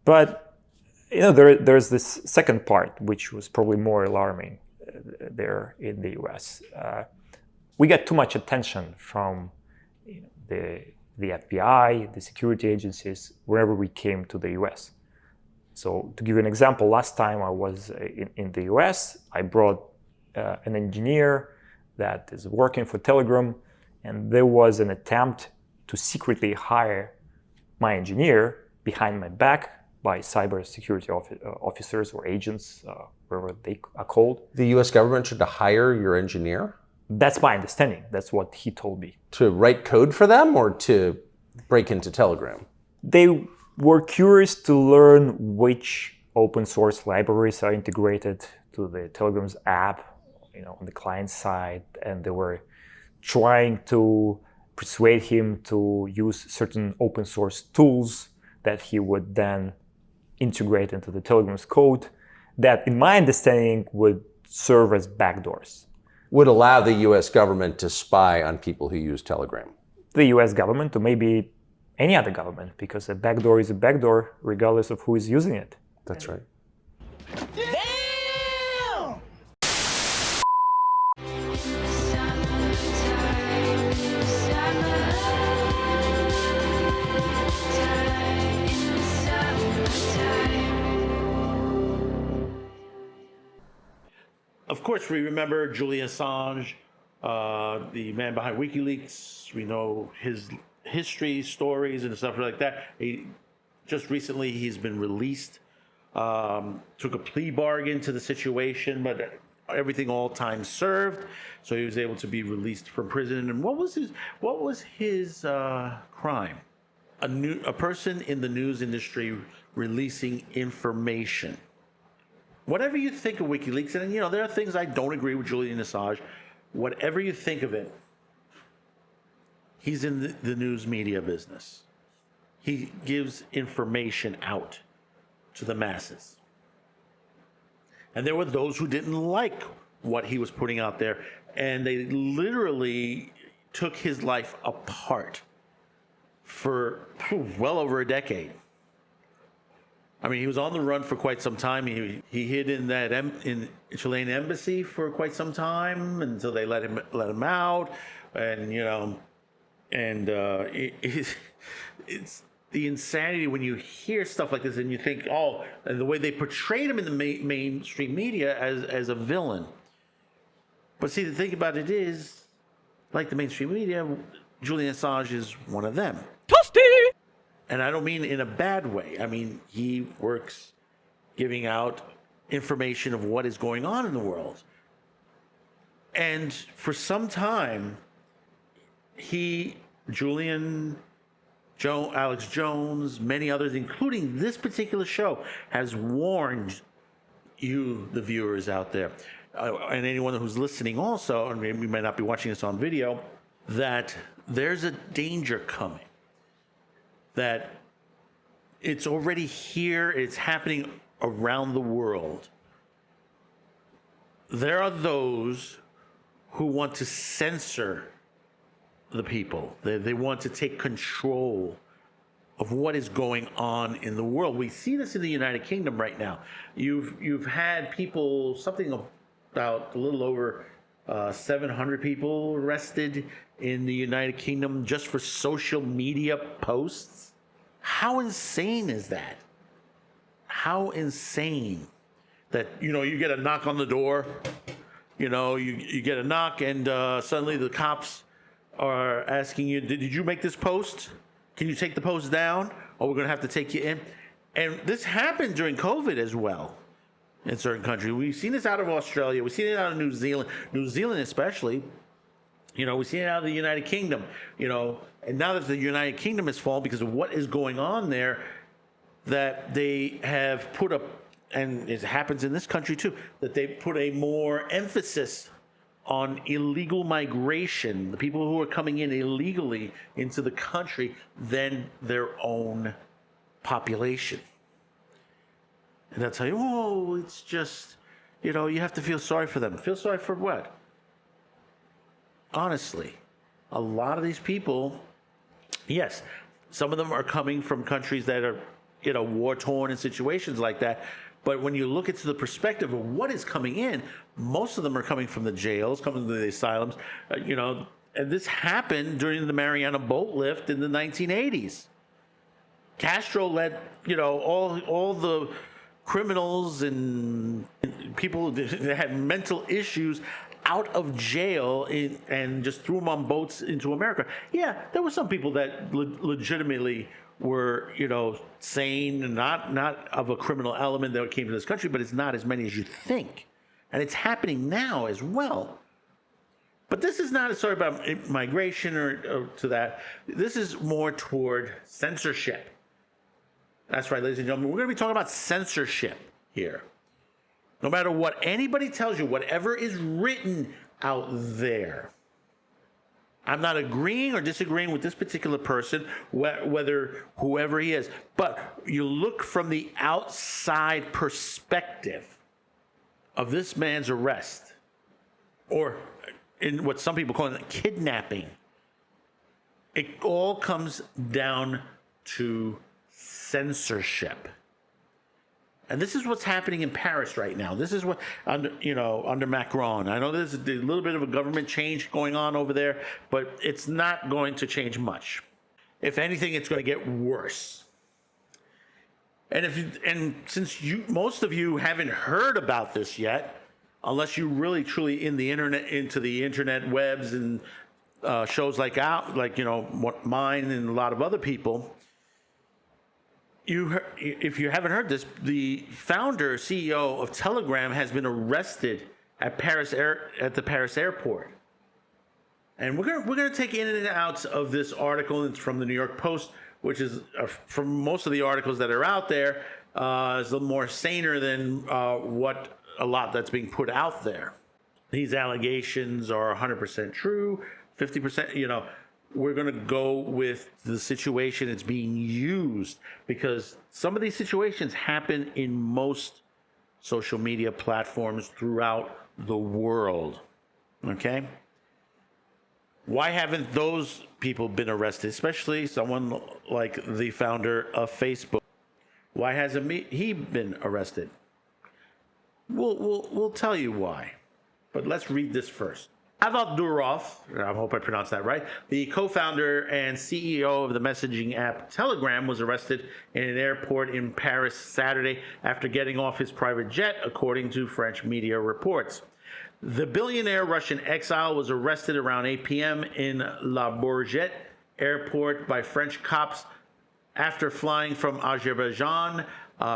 But there's this second part, which was probably more alarming there in the US. We got too much attention from the FBI, the security agencies, wherever we came to the US. So to give you an example, last time I was in the US, I brought an engineer that is working for Telegram, and there was an attempt to secretly hire my engineer behind my back by cybersecurity officers or agents, wherever they are called. The US government tried to hire your engineer? That's my understanding. That's what he told me. To write code for them or to break into Telegram? They were curious to learn which open source libraries are integrated to the Telegram's app, on the client side, and they were trying to persuade him to use certain open source tools that he would then integrate into the Telegram's code that, in my understanding, would serve as backdoors. Would allow the US government to spy on people who use Telegram? The US government, or maybe any other government, because a backdoor is a backdoor regardless of who is using it. That's right. Of course, we remember Julian Assange, the man behind WikiLeaks. We know his history, stories, and stuff like that. Just recently, he's been released. Took a plea bargain to the situation, but everything all time served. So he was able to be released from prison. And what was his crime? A person in the news industry releasing information. Whatever you think of WikiLeaks, and there are things I don't agree with Julian Assange. Whatever you think of it, he's in the news media business. He gives information out to the masses. And there were those who didn't like what he was putting out there, and they literally took his life apart for well over a decade. I mean, he was on the run for quite some time. He hid in that in Chilean embassy for quite some time until they let him out. And it's the insanity when you hear stuff like this and you think, and the way they portrayed him in the mainstream media as a villain. But see, the thing about it is, like the mainstream media, Julian Assange is one of them. Toasty! And I don't mean in a bad way. I mean, he works giving out information of what is going on in the world. And for some time, Alex Jones, many others, including this particular show, has warned you, the viewers out there, and anyone who's listening also, and maybe we might not be watching this on video, that there's a danger coming. That it's already here, it's happening around the world. There are those who want to censor the people. They want to take control of what is going on in the world. We see this in the United Kingdom right now. You've had people, something about a little over 700 people arrested in the United Kingdom just for social media posts. How insane is that? How insane that, you get a knock on the door, you get a knock and suddenly the cops are asking you, did you make this post? Can you take the post down? Or we're going to have to take you in. And this happened during COVID as well in certain countries. We've seen this out of Australia. We've seen it out of New Zealand especially. We've seen it out of the United Kingdom, and now that the United Kingdom has fallen because of what is going on there, that they have put up, and it happens in this country too, that they put a more emphasis on illegal migration, the people who are coming in illegally into the country, than their own population. And they'll tell you, it's just, you have to feel sorry for them. Feel sorry for what? Honestly, a lot of these people, yes, some of them are coming from countries that are war-torn in situations like that. But when you look into the perspective of what is coming in, most of them are coming from the jails, coming to the asylums, and this happened during the Mariana boat lift in the 1980s. Castro let, all the criminals and people that had mental issues out of jail and just threw them on boats into America. Yeah, there were some people that legitimately were, sane and not of a criminal element that came to this country, but it's not as many as you think. And it's happening now as well. But this is not a story about migration or to that. This is more toward censorship. That's right, ladies and gentlemen. We're going to be talking about censorship here. No matter what anybody tells you, whatever is written out there. I'm not agreeing or disagreeing with this particular person, whether whoever he is. But you look from the outside perspective of this man's arrest, or in what some people call it, kidnapping. It all comes down to censorship. And this is what's happening in Paris right now. This is what, under Macron. I know there's a little bit of a government change going on over there, but it's not going to change much. If anything, it's going to get worse. And since most of you haven't heard about this yet, unless you really truly into the internet webs and shows like mine and a lot of other people. If you haven't heard this, the founder, CEO of Telegram has been arrested at the Paris airport. And we're gonna take in and outs of this article. It's from the New York Post, which is from most of the articles that are out there, is a little more saner than what a lot that's being put out there. These allegations are 100% true, 50%, we're going to go with the situation it's being used, because some of these situations happen in most social media platforms throughout the world. Okay? Why haven't those people been arrested, especially someone like the founder of Facebook? Why hasn't he been arrested? We'll tell you why. But let's read this first. Pavel Durov, I hope I pronounced that right, the co-founder and CEO of the messaging app Telegram, was arrested in an airport in Paris Saturday after getting off his private jet, according to French media reports. The billionaire Russian exile was arrested around 8 p.m. in La Bourget airport by French cops after flying from Azerbaijan,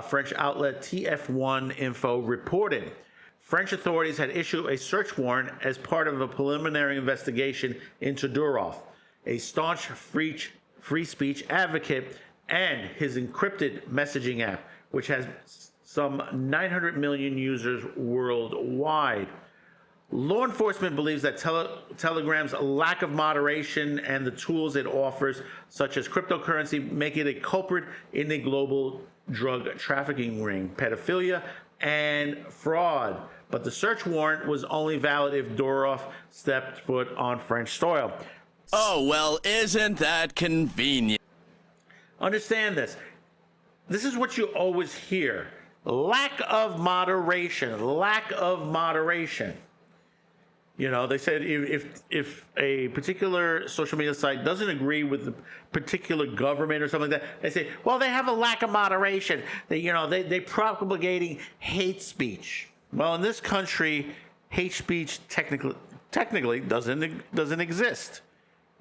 French outlet TF1 Info reported. French authorities had issued a search warrant as part of a preliminary investigation into Durov, a staunch free speech advocate, and his encrypted messaging app, which has some 900 million users worldwide. Law enforcement believes that Telegram's lack of moderation and the tools it offers, such as cryptocurrency, make it a culprit in the global drug trafficking ring, pedophilia, and fraud. But the search warrant was only valid if Durov stepped foot on French soil. Oh, well, isn't that convenient? Understand this. This is what you always hear. Lack of moderation. Lack of moderation. They said if a particular social media site doesn't agree with the particular government or something like that, they say, well, they have a lack of moderation. They're propagating hate speech. Well, in this country, hate speech technically doesn't exist,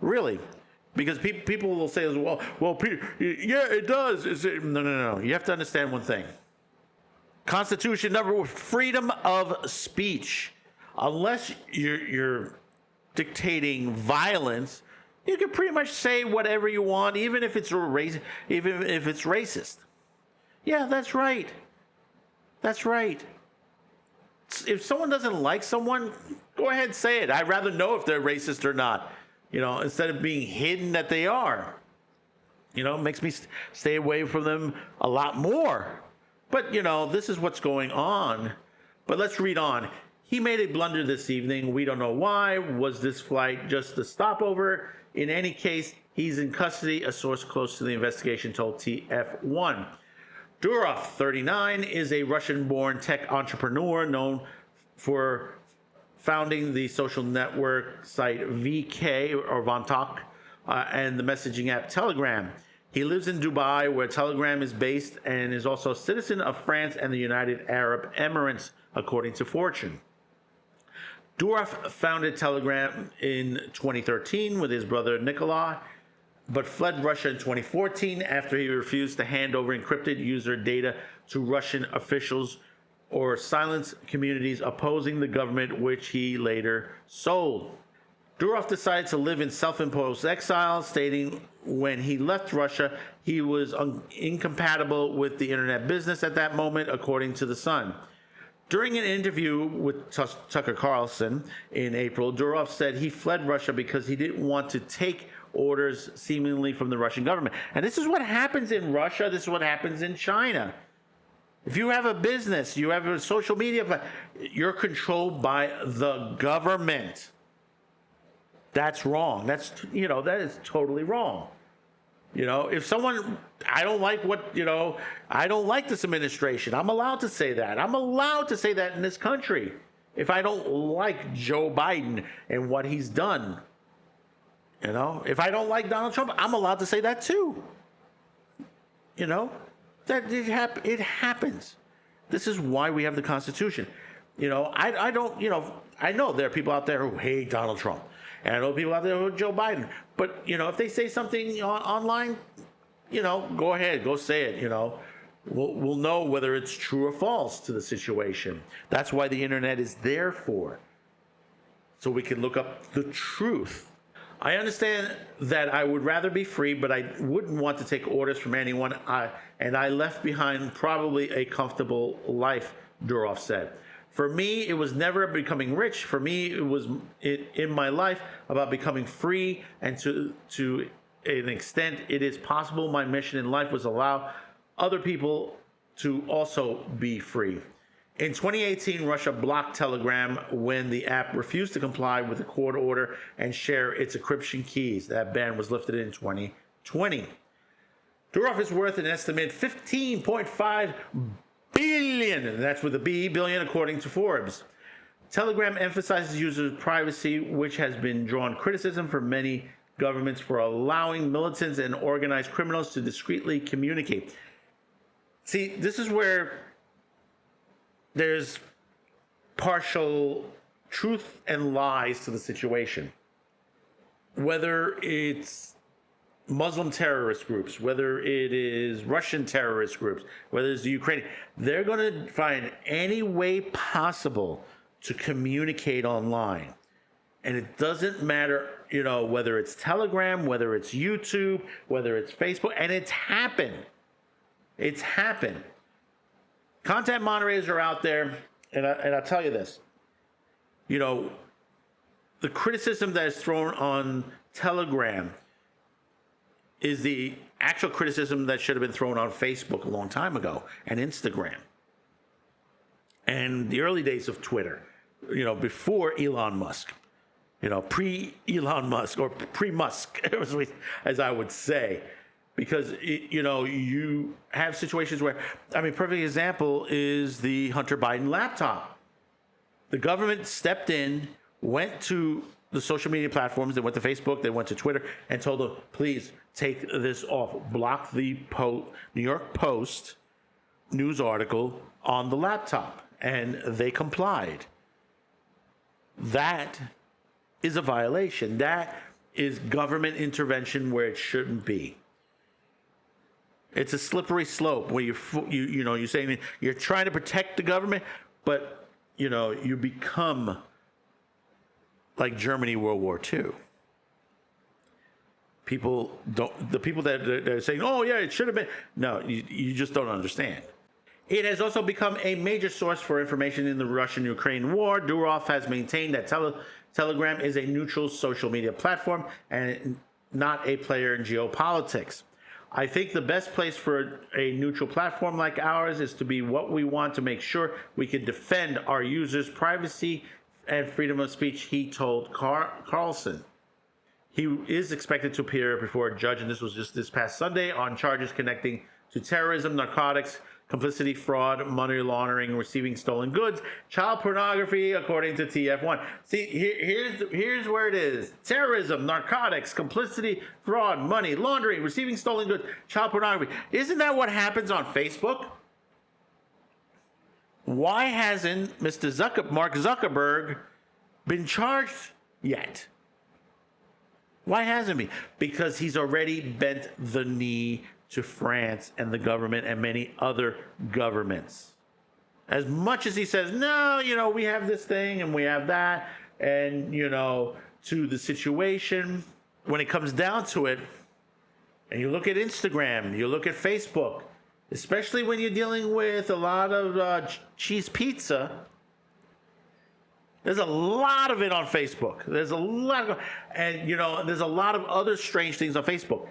really, because people will say, well, yeah, it does. No. You have to understand one thing. Constitution number one, freedom of speech. Unless you're dictating violence, you can pretty much say whatever you want, even if it's racist. Yeah, that's right. That's right. If someone doesn't like someone, go ahead and say it. I'd rather know if they're racist or not, instead of being hidden that they are. It makes me stay away from them a lot more. But, this is what's going on. But let's read on. He made a blunder this evening. We don't know why. Was this flight just a stopover? In any case, he's in custody, a source close to the investigation told TF1. Durov, 39, is a Russian-born tech entrepreneur known for founding the social network site VK or Vontok and the messaging app Telegram. He lives in Dubai, where Telegram is based, and is also a citizen of France and the United Arab Emirates, according to Fortune. Durov founded Telegram in 2013 with his brother Nikolai, but fled Russia in 2014 after he refused to hand over encrypted user data to Russian officials or silence communities opposing the government, which he later sold. Durov decided to live in self-imposed exile, stating when he left Russia, he was incompatible with the internet business at that moment, according to The Sun. During an interview with Tucker Carlson in April, Durov said he fled Russia because he didn't want to take orders seemingly from the Russian government. And this is what happens in Russia. This is what happens in China. If you have a business, you have a social media, you're controlled by the government. That's wrong. That is totally wrong. If someone, I don't like I don't like this administration. I'm allowed to say that. I'm allowed to say that in this country. If I don't like Joe Biden and what he's done, if I don't like Donald Trump, I'm allowed to say that too. That it happens. This is why we have the Constitution. I don't, I know there are people out there who hate Donald Trump. And I know people out there who hate Joe Biden. But, if they say something online, go ahead, go say it, We'll know whether it's true or false to the situation. That's why the internet is there for. So we can look up the truth. I understand that I would rather be free, but I wouldn't want to take orders from anyone. And I left behind probably a comfortable life, Durov said. For me, it was never becoming rich. For me, it was in my life about becoming free, and to an extent, it is possible. My mission in life was allow other people to also be free. In 2018, Russia blocked Telegram when the app refused to comply with the court order and share its encryption keys. That ban was lifted in 2020. Durov is worth an estimated $15.5 billion, and that's with a B, billion, according to Forbes. Telegram emphasizes users' privacy, which has been drawn criticism from many governments for allowing militants and organized criminals to discreetly communicate. See, this is where there's partial truth and lies to the situation. Whether it's Muslim terrorist groups, whether it is Russian terrorist groups, whether it's the Ukrainian, they're going to find any way possible to communicate online. And it doesn't matter, whether it's Telegram, whether it's YouTube, whether it's Facebook, and it's happened. It's happened. Content moderators are out there, and I'll tell you this. The criticism that is thrown on Telegram is the actual criticism that should have been thrown on Facebook a long time ago, and Instagram, and the early days of Twitter, before Elon Musk, pre-Elon Musk or pre-Musk, as I would say, because, you have situations where, perfect example is the Hunter Biden laptop. The government stepped in, went to the social media platforms, they went to Facebook, they went to Twitter, and told them, please take this off. Block the New York Post news article on the laptop. And they complied. That is a violation. That is government intervention where it shouldn't be. It's a slippery slope where you're saying you're trying to protect the government, but you become like Germany, World War II. The people that are saying, oh yeah, it should have been. No, you just don't understand. It has also become a major source for information in the Russian-Ukraine war. Durov has maintained that Telegram is a neutral social media platform and not a player in geopolitics. I think the best place for a neutral platform like ours is to be what we want to make sure we can defend our users' privacy and freedom of speech, he told Carlson. He is expected to appear before a judge, and this was just this past Sunday, on charges connecting to terrorism, narcotics, complicity, fraud, money laundering, receiving stolen goods, child pornography, according to TF1. See, here's where it is. Terrorism, narcotics, complicity, fraud, money laundering, receiving stolen goods, child pornography. Isn't that what happens on Facebook? Why hasn't Mark Zuckerberg been charged yet? Why hasn't he? Because he's already bent the knee to France and the government and many other governments. As much as he says, no, we have this thing and we have that, and, to the situation, when it comes down to it, and you look at Instagram, you look at Facebook, especially when you're dealing with a lot of cheese pizza, there's a lot of it on Facebook. There's a lot of, and there's a lot of other strange things on Facebook.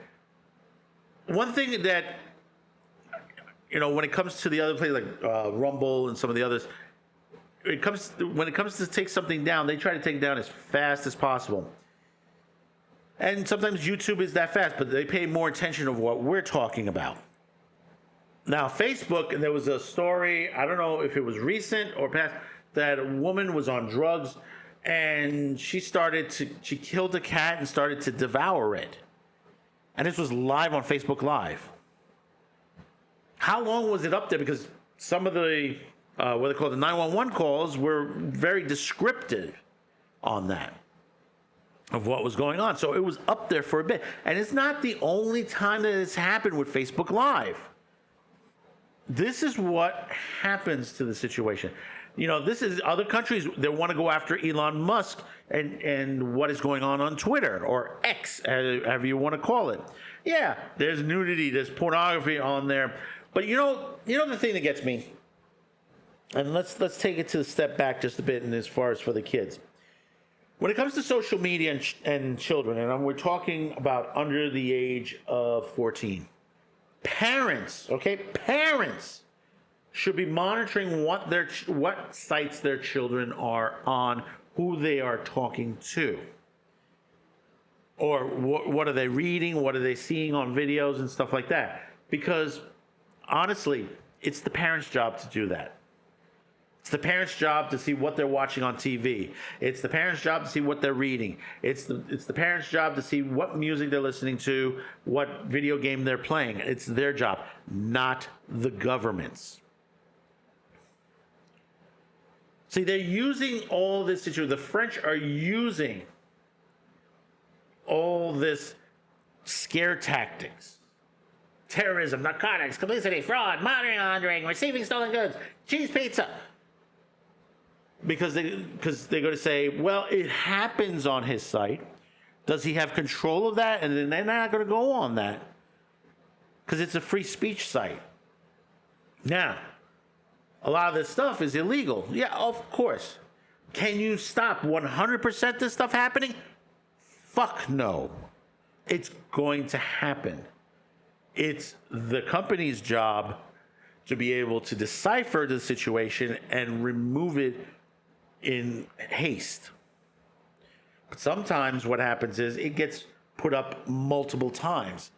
One thing that, when it comes to the other places like Rumble and some of the others, when it comes to take something down, they try to take it down as fast as possible. And sometimes YouTube is that fast, but they pay more attention to what we're talking about. Now, Facebook, there was a story, I don't know if it was recent or past, that a woman was on drugs and she killed a cat and started to devour it. And this was live on Facebook Live. How long was it up there? Because some of the, what they call the 911 calls were very descriptive on that, of what was going on. So it was up there for a bit. And it's not the only time that it's happened with Facebook Live. This is what happens to the situation. This is other countries that want to go after Elon Musk and what is going on Twitter or X, however you want to call it. Yeah, there's nudity, there's pornography on there. But the thing that gets me, and let's take it to the step back just a bit, and as far as for the kids. When it comes to social media and children, and we're talking about under the age of 14, parents should be monitoring what sites their children are on, who they are talking to, or what are they reading, what are they seeing on videos and stuff like that. Because honestly, it's the parents' job to do that. It's the parents' job to see what they're watching on TV. It's the parents' job to see what they're reading. It's the parents' job to see what music they're listening to, what video game they're playing. It's their job, not the government's. See, they're using all this situation. The French are using all this scare tactics. Terrorism, narcotics, complicity, fraud, money laundering, receiving stolen goods, cheese pizza. Because they're going to say, well, it happens on his site. Does he have control of that? And then they're not going to go on that because it's a free speech site. Now, a lot of this stuff is illegal. Yeah, of course. Can you stop 100% this stuff happening? Fuck no. It's going to happen. It's the company's job to be able to decipher the situation and remove it in haste. But sometimes what happens is it gets put up multiple times.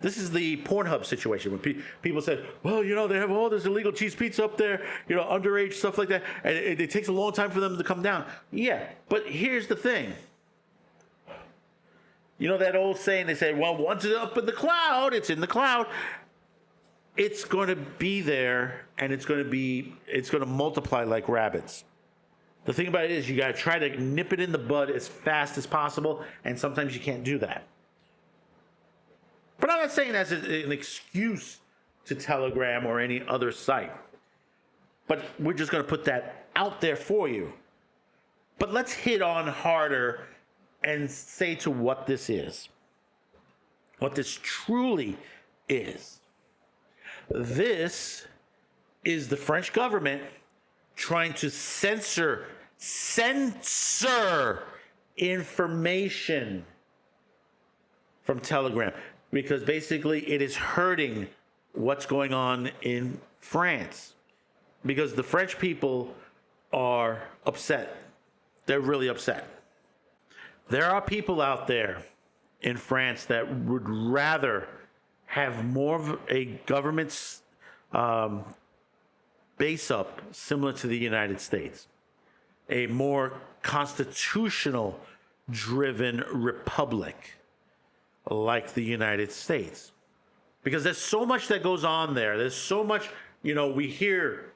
This is the Pornhub situation when people said, well, they have all this illegal cheese pizza up there, underage stuff like that, and it takes a long time for them to come down. Yeah, but here's the thing. That old saying, they say, well, once it's up in the cloud, it's in the cloud. It's going to be there, and it's going to multiply like rabbits. The thing about it is you got to try to nip it in the bud as fast as possible, and sometimes you can't do that. But I'm not saying that's an excuse to Telegram or any other site. But we're just going to put that out there for you. But let's hit on harder and say to what this is. What this truly is. This is the French government trying to censor information from Telegram. Because basically it is hurting what's going on in France. Because the French people are upset. They're really upset. There are people out there in France that would rather have more of a government base up similar to the United States, a more constitutional driven republic like the United States. Because there's so much that goes on there. There's so much, we hear,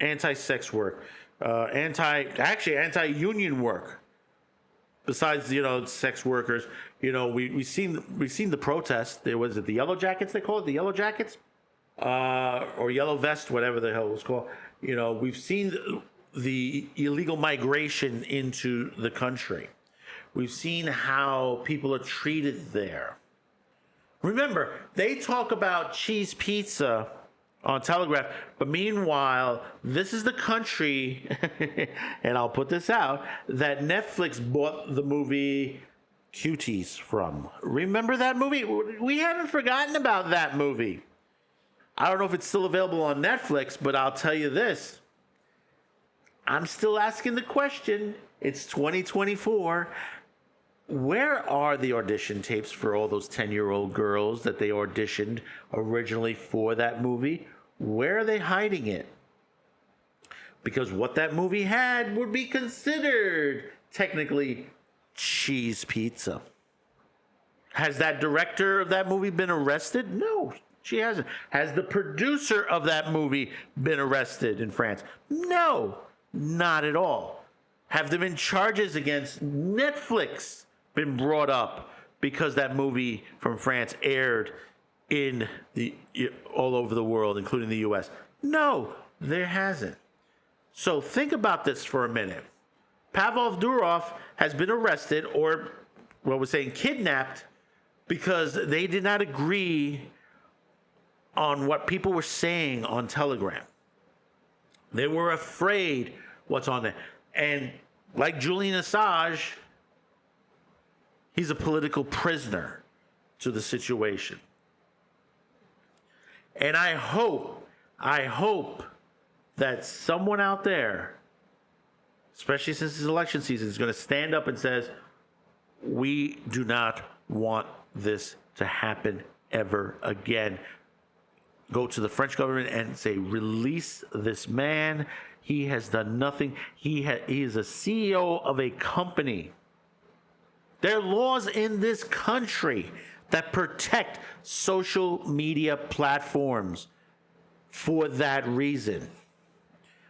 anti-sex work, anti-union work. Besides, sex workers, we've seen the protests. There was the Yellow Jackets, they call it, the Yellow Jackets, or Yellow Vest, whatever the hell it was called. We've seen the illegal migration into the country. We've seen how people are treated there. Remember, they talk about cheese pizza on Telegraph, but meanwhile, this is the country, and I'll put this out, that Netflix bought the movie Cuties from. Remember that movie? We haven't forgotten about that movie. I don't know if it's still available on Netflix, but I'll tell you this. I'm still asking the question. It's 2024. Where are the audition tapes for all those 10-year-old girls that they auditioned originally for that movie? Where are they hiding it? Because what that movie had would be considered technically cheese pizza. Has that director of that movie been arrested? No, she hasn't. Has the producer of that movie been arrested in France? No, not at all. Have there been charges against Netflix been brought up because that movie from France aired in all over the world, including the US? No, there hasn't. So think about this for a minute. Pavel Durov has been arrested, or what we're saying, kidnapped, because they did not agree on what people were saying on Telegram. They were afraid what's on there. And like Julian Assange, he's a political prisoner to the situation. And I hope that someone out there, especially since it's election season, is going to stand up and says, we do not want this to happen ever again. Go to the French government and say, release this man. He has done nothing. He is a CEO of a company. There are laws in this country that protect social media platforms for that reason,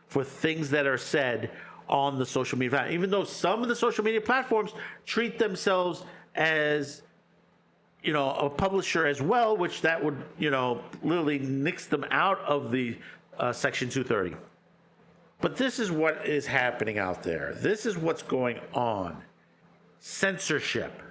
for things that are said on the social media platform. Even though some of the social media platforms treat themselves as, a publisher as well, which that would, literally nix them out of the Section 230. But this is what is happening out there. This is what's going on. Censorship,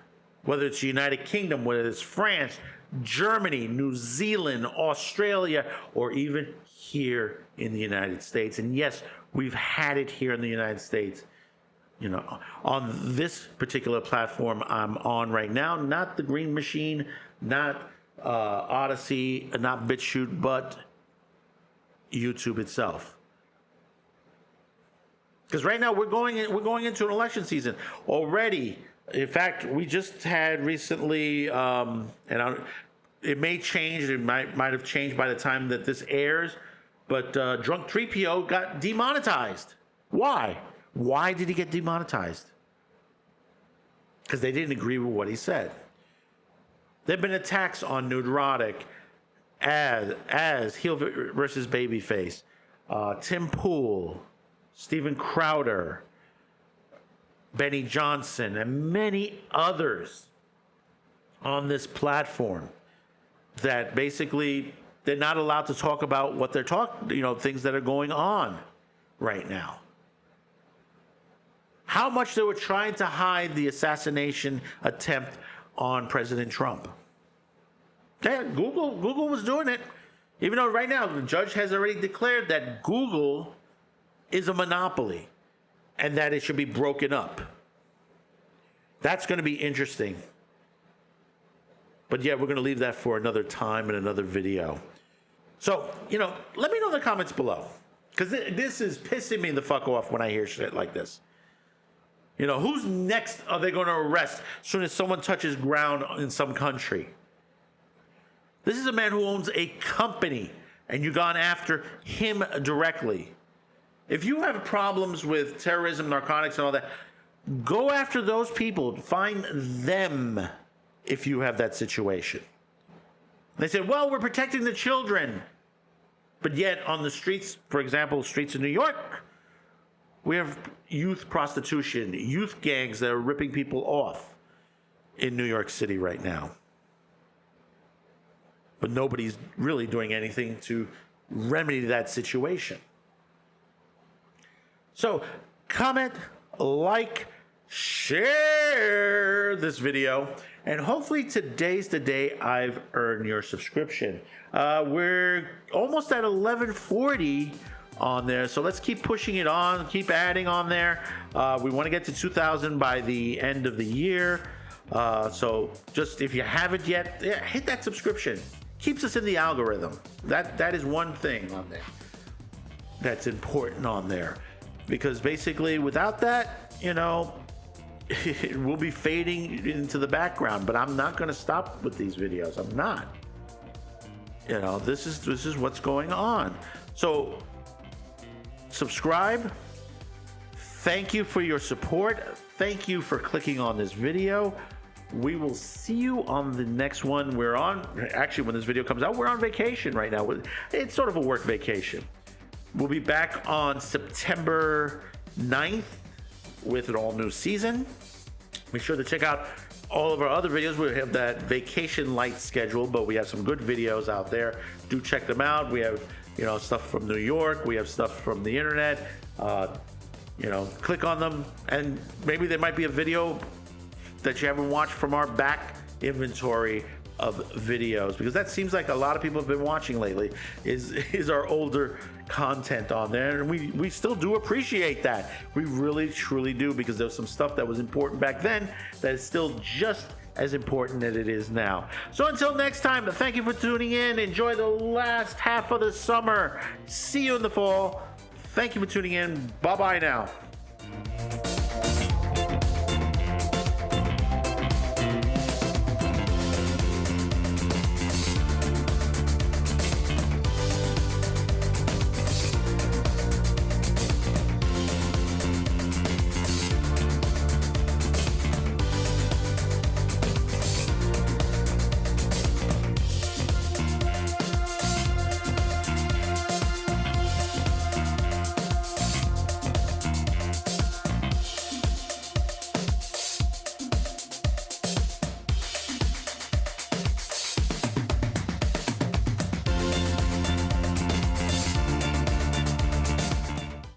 whether it's the United Kingdom, whether it's France, Germany, New Zealand, Australia, or even here in the United States. And yes, we've had it here in the United States. On this particular platform I'm on right now, not the Green Machine, not Odyssey, not BitChute, but YouTube itself. Because right now we're going into an election season already. In fact, we just had recently, it may change. It might have changed by the time that this airs. But Drunk 3PO got demonetized. Why? Why did he get demonetized? Because they didn't agree with what he said. There have been attacks on Neurotic as heel versus babyface, Tim Pool, Steven Crowder, Benny Johnson, and many others on this platform that basically they're not allowed to talk about what they're things that are going on right now. How much they were trying to hide the assassination attempt on President Trump. Yeah, Google was doing it. Even though right now the judge has already declared that Google is a monopoly and that it should be broken up. That's going to be interesting. But yeah, we're going to leave that for another time and another video. So, let me know in the comments below. Because this is pissing me the fuck off when I hear shit like this. Who's next are they going to arrest as soon as someone touches ground in some country? This is a man who owns a company, and you've gone after him directly. If you have problems with terrorism, narcotics, and all that, go after those people. Find them if you have that situation. They said, well, we're protecting the children. But yet on the streets, for example, streets of New York, we have youth prostitution, youth gangs that are ripping people off in New York City right now. But nobody's really doing anything to remedy that situation. So comment, like, share this video, and hopefully today's the day I've earned your subscription. We're almost at 1140 on there, so let's keep pushing it on, keep adding on there. We want to get to 2,000 by the end of the year. So just if you haven't yet, hit that subscription. Keeps us in the algorithm. That is one thing on there that's important on there, because basically without that, you know, it will be fading into the background. But I'm not going to stop with these videos. I'm not. You know, this is what's going on. So subscribe. Thank you for your support. Thank you for clicking on this video. We will see you on the next one. We're on, actually, when this video comes out, we're on vacation right now. It's sort of a work vacation. We'll be back on September 9th with an all-new season. Be sure to check out all of our other videos. We have that vacation light schedule, but we have some good videos out there. Do check them out. We have, you know, stuff from New York. We have stuff from the internet. You know, click on them, and maybe there might be a video that you haven't watched from our back inventory of videos, because that seems like a lot of people have been watching lately is our older content on there, and we still do appreciate that. We really truly do, because there's some stuff that was important back then that is still just as important as it is now. So until next time, thank you for tuning in. Enjoy the last half of the summer. See you in the fall. Thank you for tuning in. Bye-bye now.